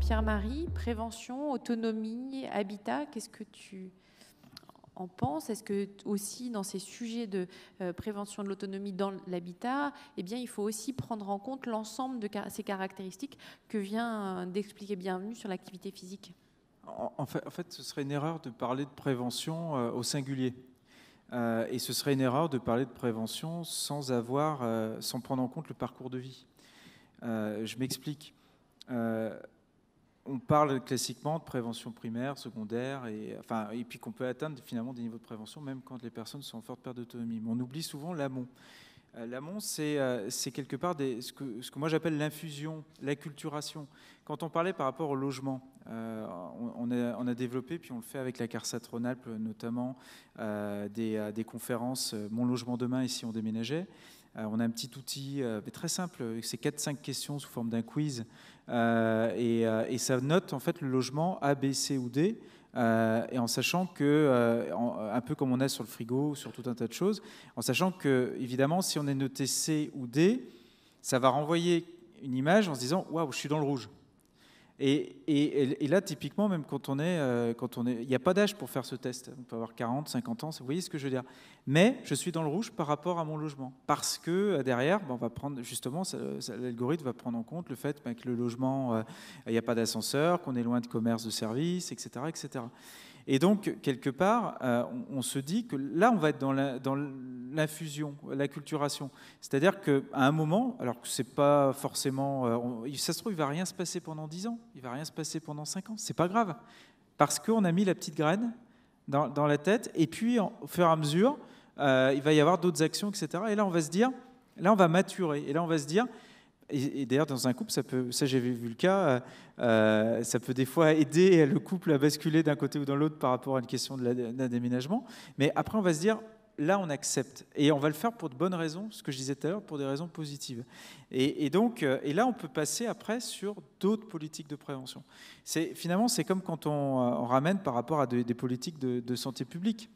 Pierre-Marie, prévention, autonomie, habitat, qu'est-ce que tu en penses? Est-ce que aussi dans ces sujets de prévention de l'autonomie dans l'habitat, eh bien, il faut aussi prendre en compte l'ensemble de ces caractéristiques que vient d'expliquer Bienvenue sur l'activité physique? En fait, ce serait une erreur de parler de prévention au singulier. Et ce serait une erreur de parler de prévention sans prendre en compte le parcours de vie. Je m'explique. On parle classiquement de prévention primaire, secondaire, et puis qu'on peut atteindre finalement des niveaux de prévention même quand les personnes sont en forte perte d'autonomie. Mais on oublie souvent l'amont. L'amont, c'est quelque part ce que moi j'appelle l'infusion, l'acculturation. Quand on parlait par rapport au logement, on a développé, puis on le fait avec la CARSAT Rhône-Alpes notamment, des conférences Mon logement demain, ici on déménageait. On a un petit outil très simple, c'est 4-5 questions sous forme d'un quiz, et ça note en fait le logement A, B, C ou D, et en sachant que, un peu comme on a sur le frigo, sur tout un tas de choses, en sachant que, évidemment, si on est noté C ou D, ça va renvoyer une image en se disant « Waouh, je suis dans le rouge ». Et là, typiquement, même quand on est, il n'y a pas d'âge pour faire ce test. On peut avoir 40, 50 ans, vous voyez ce que je veux dire. Mais je suis dans le rouge par rapport à mon logement. Parce que derrière, on va prendre, justement, l'algorithme va prendre en compte le fait que le logement, il n'y a pas d'ascenseur, qu'on est loin de commerce, de services, etc., etc. Et donc, quelque part, on se dit que là, on va être dans l'infusion, l'acculturation. C'est-à-dire qu'à un moment, alors que c'est pas forcément... ça se trouve, il ne va rien se passer pendant 10 ans, il ne va rien se passer pendant 5 ans, c'est pas grave. Parce qu'on a mis la petite graine dans la tête, et puis, au fur et à mesure, il va y avoir d'autres actions, etc. Et là, on va se dire, là, on va maturer, et là, on va se dire... Et d'ailleurs, dans un couple, ça j'ai vu le cas, ça peut des fois aider le couple à basculer d'un côté ou dans l'autre par rapport à une question d'un déménagement. Mais après, on va se dire, là, on accepte. Et on va le faire pour de bonnes raisons, ce que je disais tout à l'heure, pour des raisons positives. Et là, on peut passer après sur d'autres politiques de prévention. Finalement, c'est comme quand on ramène par rapport à des politiques de santé publique.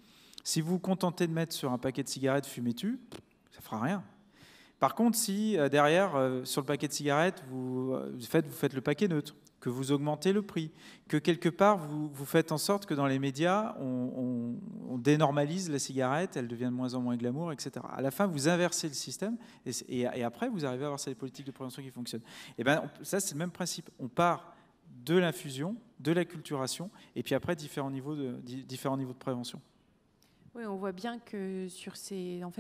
Si vous vous contentez de mettre sur un paquet de cigarettes « fumez-tu », ça ne fera rien. Par contre, si derrière, sur le paquet de cigarettes, vous faites le paquet neutre, que vous augmentez le prix, que quelque part, vous faites en sorte que dans les médias, on dénormalise la cigarette, elle devient de moins en moins glamour, etc. À la fin, vous inversez le système, et après, vous arrivez à avoir ces politiques de prévention qui fonctionnent. Et bien, ça, c'est le même principe. On part de l'infusion, de l'acculturation, et puis après, différents niveaux de prévention. Oui, on voit bien que sur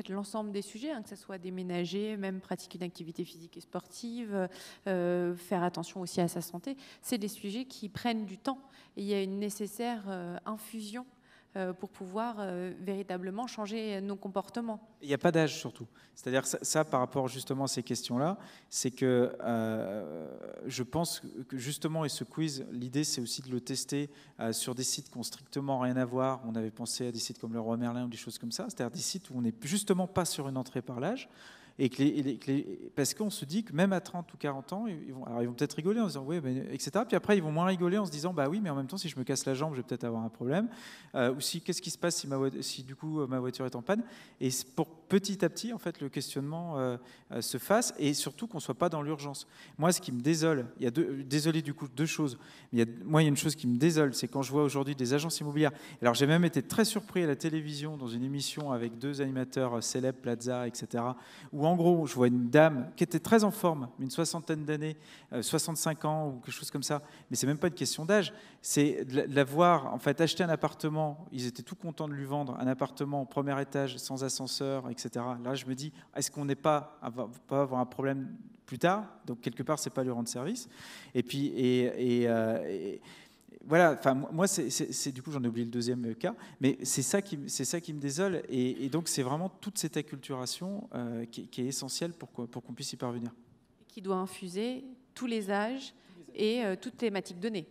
l'ensemble des sujets, que ce soit déménager, même pratiquer une activité physique et sportive, faire attention aussi à sa santé, c'est des sujets qui prennent du temps. Et il y a une nécessaire infusion pour pouvoir véritablement changer nos comportements. Il n'y a pas d'âge surtout. C'est-à-dire ça, par rapport justement à ces questions-là, c'est que je pense que justement, et ce quiz, l'idée c'est aussi de le tester sur des sites qui n'ont strictement rien à voir. On avait pensé à des sites comme le Roi Merlin ou des choses comme ça, c'est-à-dire des sites où on n'est justement pas sur une entrée par l'âge. Et parce qu'on se dit que même à 30 ou 40 ans, ils vont peut-être rigoler en se disant oui, etc. Puis après, ils vont moins rigoler en se disant bah oui, mais en même temps, si je me casse la jambe, je vais peut-être avoir un problème. Ou qu'est-ce qui se passe si du coup ma voiture est en panne. Et pour petit à petit, en fait, le questionnement se fasse, et surtout qu'on ne soit pas dans l'urgence. Moi, ce qui me désole, désolé du coup, deux choses. Moi, il y a une chose qui me désole, c'est quand je vois aujourd'hui des agences immobilières. Alors, j'ai même été très surpris à la télévision dans une émission avec 2 animateurs célèbres, Plaza, etc., où en gros, je vois une dame qui était très en forme, une soixantaine d'années, 65 ans ou quelque chose comme ça, mais c'est même pas une question d'âge, c'est de la voir en fait acheter un appartement, ils étaient tout contents de lui vendre un appartement au premier étage sans ascenseur, etc. Là, je me dis, est-ce qu'on n'est pas avoir un problème plus tard? Donc quelque part, c'est pas lui rendre service. Et puis voilà, enfin, moi, du coup, j'en ai oublié le deuxième cas, mais c'est ça qui me désole. Et donc, c'est vraiment toute cette acculturation qui est essentielle pour qu'on puisse y parvenir. Qui doit infuser tous les âges et toutes les thématiques données.